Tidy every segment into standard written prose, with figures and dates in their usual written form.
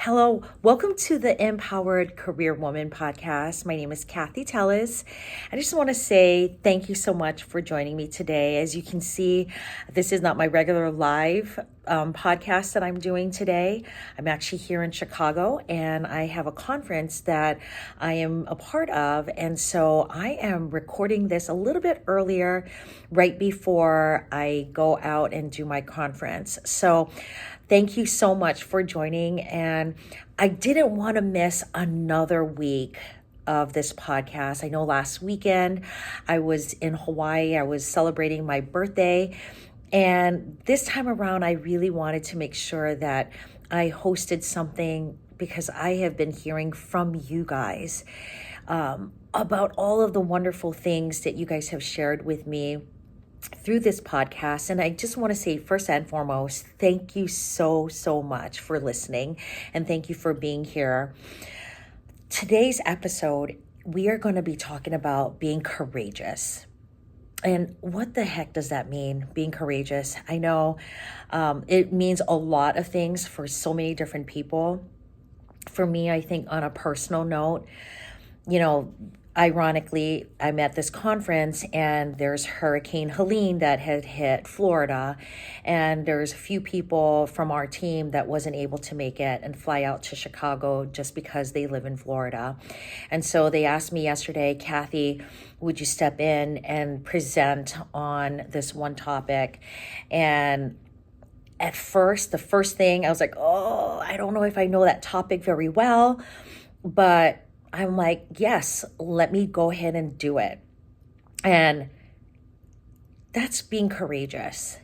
Hello, welcome to the Empowered Career Woman podcast. My name is Cathy. I just want to say thank you so much for joining me today. As you can see, this is not my regular live podcast that I'm doing today. I'm actually here in Chicago and I have a conference that I am a part of. And so I am recording this a little bit earlier, right before I go out and do my conference. So thank you so much for joining. And I didn't want to miss another week of this podcast. I know last weekend I was in Hawaii. I was celebrating my birthday. And this time around, I really wanted to make sure that I hosted something because I have been hearing from you guys about all of the wonderful things that you guys have shared with me through this podcast. And I just want to say, first and foremost, thank you so much for listening and thank you for being here. Today's episode, we are going to be talking about being courageous. And what the heck does that mean, being courageous? I know it means a lot of things for so many different people. For me, I think on a personal note, ironically, I'm at this conference and there's Hurricane Helene that had hit Florida. And there's a few people from our team that wasn't able to make it and fly out to Chicago just because they live in Florida. And so they asked me yesterday, Cathy, would you step in and present on this one topic? And at first, the first thing I was like, I don't know if I know that topic very well, but I'm like, yes, let me go ahead and do it. And that's being courageous.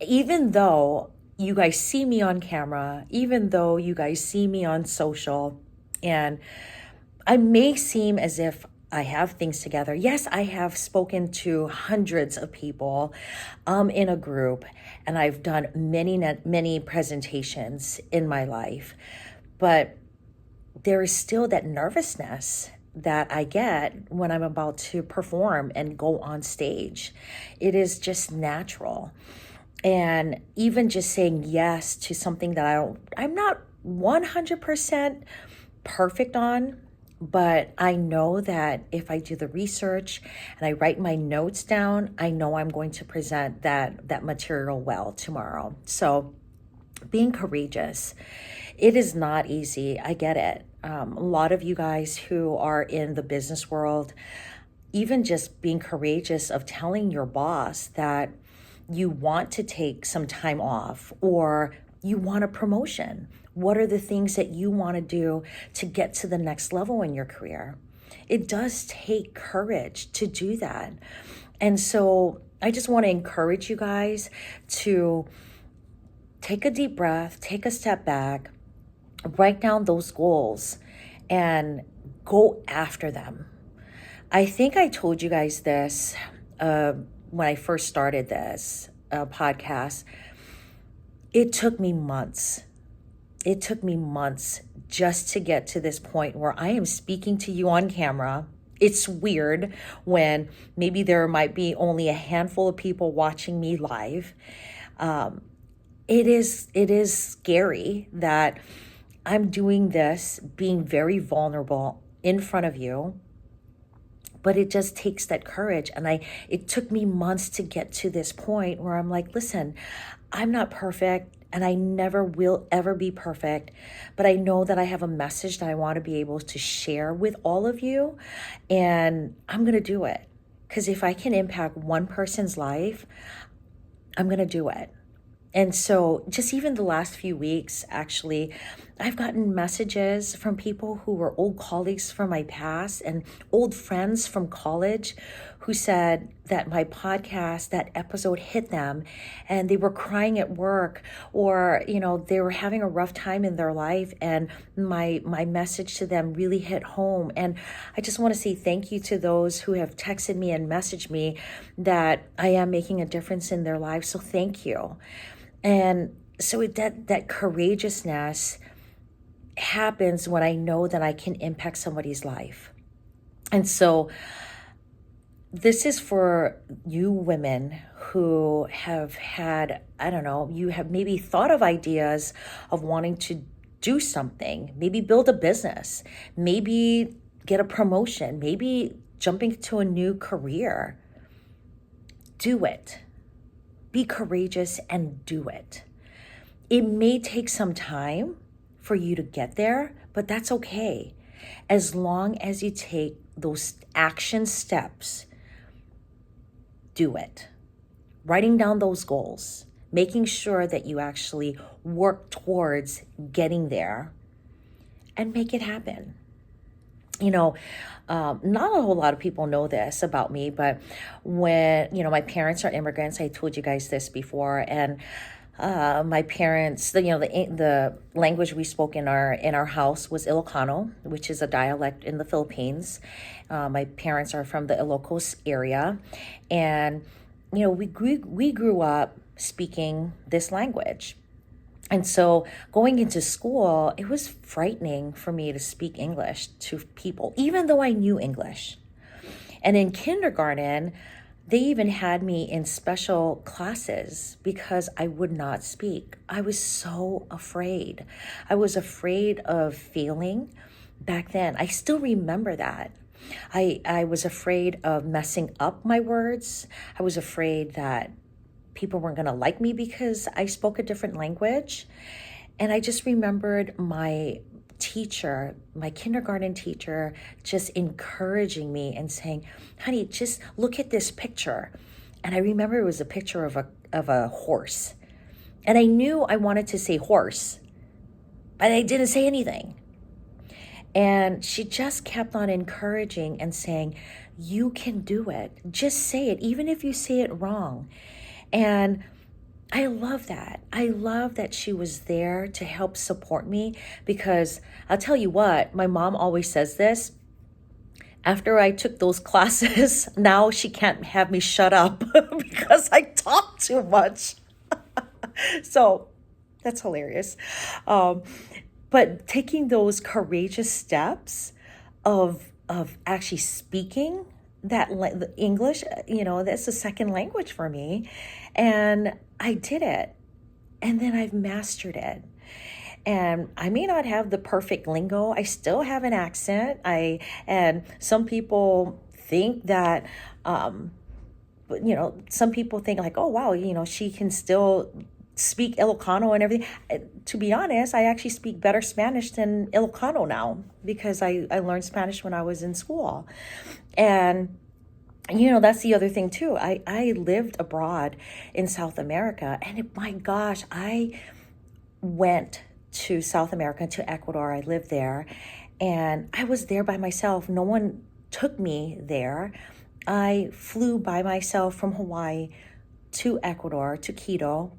Even though you guys see me on camera, even though you guys see me on social, and I may seem as if I have things together. Yes, I have spoken to hundreds of people in a group, and I've done many presentations in my life. But there is still that nervousness that I get when I'm about to perform and go on stage. It is just natural. And even just saying yes to something that I'm not 100% perfect on, but I know that if I do the research and I write my notes down, I know I'm going to present that material well tomorrow. So being courageous, it is not easy. I get it. A lot of you guys who are in the business world, even just being courageous of telling your boss that you want to take some time off or you want a promotion. What are the things that you want to do to get to the next level in your career? It does take courage to do that. And so I just want to encourage you guys to take a deep breath, take a step back, write down those goals and go after them. I think I told you guys this when I first started this podcast. It took me months. It took me months just to get to this point where I am speaking to you on camera. It's weird when maybe there might be only a handful of people watching me live. It is scary that I'm doing this, being very vulnerable in front of you, but it just takes that courage. And it took me months to get to this point where I'm like, listen, I'm not perfect and I never will ever be perfect, but I know that I have a message that I want to be able to share with all of you, and I'm going to do it. Because if I can impact one person's life, I'm going to do it. And so just even the last few weeks, actually, I've gotten messages from people who were old colleagues from my past and old friends from college who said that my podcast, that episode hit them and they were crying at work, or, they were having a rough time in their life and my message to them really hit home. And I just want to say thank you to those who have texted me and messaged me that I am making a difference in their lives. So thank you. And so that courageousness happens when I know that I can impact somebody's life. And so this is for you women who have had, you have maybe thought of ideas of wanting to do something, maybe build a business, maybe get a promotion, maybe jumping to a new career. Do it. Be courageous and do it. It may take some time for you to get there, but that's okay. As long as you take those action steps, do it. Writing down those goals, making sure that you actually work towards getting there and make it happen. Not a whole lot of people know this about me, but when, my parents are immigrants, I told you guys this before, and my parents, the language we spoke in our house was Ilocano, which is a dialect in the Philippines. My parents are from the Ilocos area, and we grew up speaking this language. And so going into school, it was frightening for me to speak English to people, even though I knew English. And in kindergarten, they even had me in special classes because I would not speak. I was so afraid. I was afraid of failing back then. I still remember that. I was afraid of messing up my words. I was afraid that people weren't going to like me because I spoke a different language. And I just remembered my teacher, my kindergarten teacher, just encouraging me and saying, honey, just look at this picture. And I remember it was a picture of a horse. And I knew I wanted to say horse, but I didn't say anything. And she just kept on encouraging and saying, you can do it. Just say it, even if you say it wrong. And I love that. I love that she was there to help support me, because I'll tell you what, my mom always says this. After I took those classes, now she can't have me shut up because I talk too much. So that's hilarious. But taking those courageous steps of actually speaking that English, that's a second language for me. And I did it. And then I've mastered it. And I may not have the perfect lingo. I still have an accent. And some people think that, some people think like, oh, wow, she can still speak Ilocano and everything. To be honest, I actually speak better Spanish than Ilocano now because I learned Spanish when I was in school. And that's the other thing too. I lived abroad in South America, and my gosh, I went to South America, to Ecuador. I lived there, and I was there by myself. No one took me there. I flew by myself from Hawaii to Ecuador, to Quito,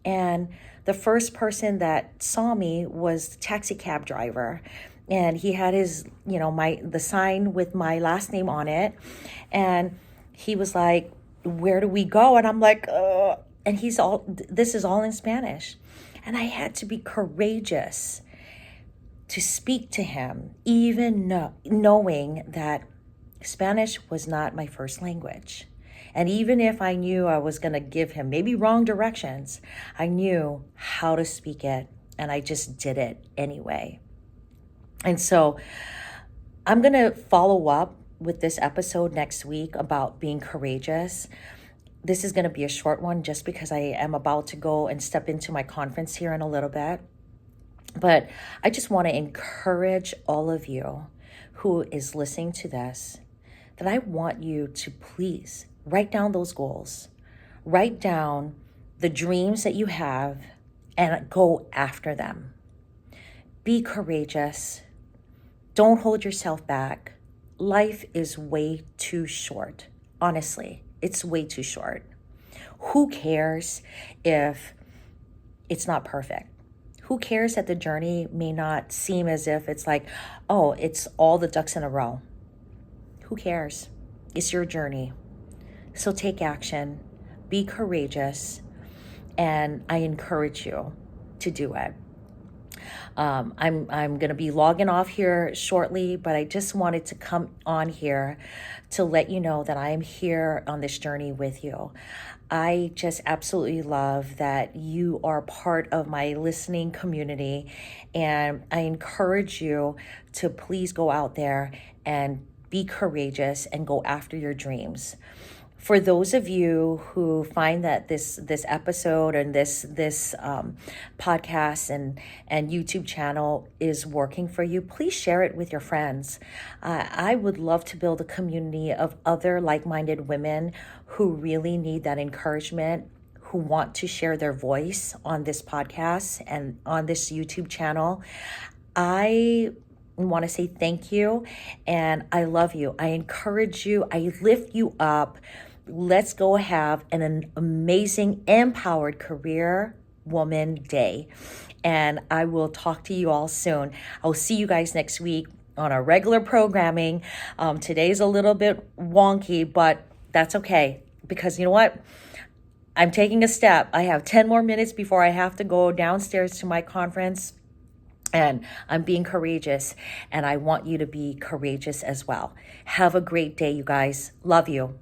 and the first person that saw me was the taxi cab driver. And he had his, the sign with my last name on it. And he was like, where do we go? And I'm like, and this is all in Spanish. And I had to be courageous to speak to him, even knowing that Spanish was not my first language. And even if I knew I was going to give him maybe wrong directions, I knew how to speak it, and I just did it anyway. And so I'm going to follow up with this episode next week about being courageous. This is going to be a short one just because I am about to go and step into my conference here in a little bit. But I just want to encourage all of you who is listening to this, that I want you to please write down those goals. Write down the dreams that you have and go after them. Be courageous. Don't hold yourself back. Life is way too short. Honestly, it's way too short. Who cares if it's not perfect? Who cares that the journey may not seem as if it's like, oh, it's all the ducks in a row? Who cares? It's your journey. So take action, be courageous, and I encourage you to do it. I'm going to be logging off here shortly, but I just wanted to come on here to let you know that I am here on this journey with you. I just absolutely love that you are part of my listening community. And I encourage you to please go out there and be courageous and go after your dreams. For those of you who find that this episode and this podcast and YouTube channel is working for you, please share it with your friends. I would love to build a community of other like-minded women who really need that encouragement, who want to share their voice on this podcast and on this YouTube channel. I want to say thank you and I love you. I encourage you. I lift you up. Let's go have an amazing, empowered career woman day. And I will talk to you all soon. I'll see you guys next week on our regular programming. Today's a little bit wonky, but that's okay. Because you know what? I'm taking a step. I have 10 more minutes before I have to go downstairs to my conference. And I'm being courageous, and I want you to be courageous as well. Have a great day, you guys. Love you.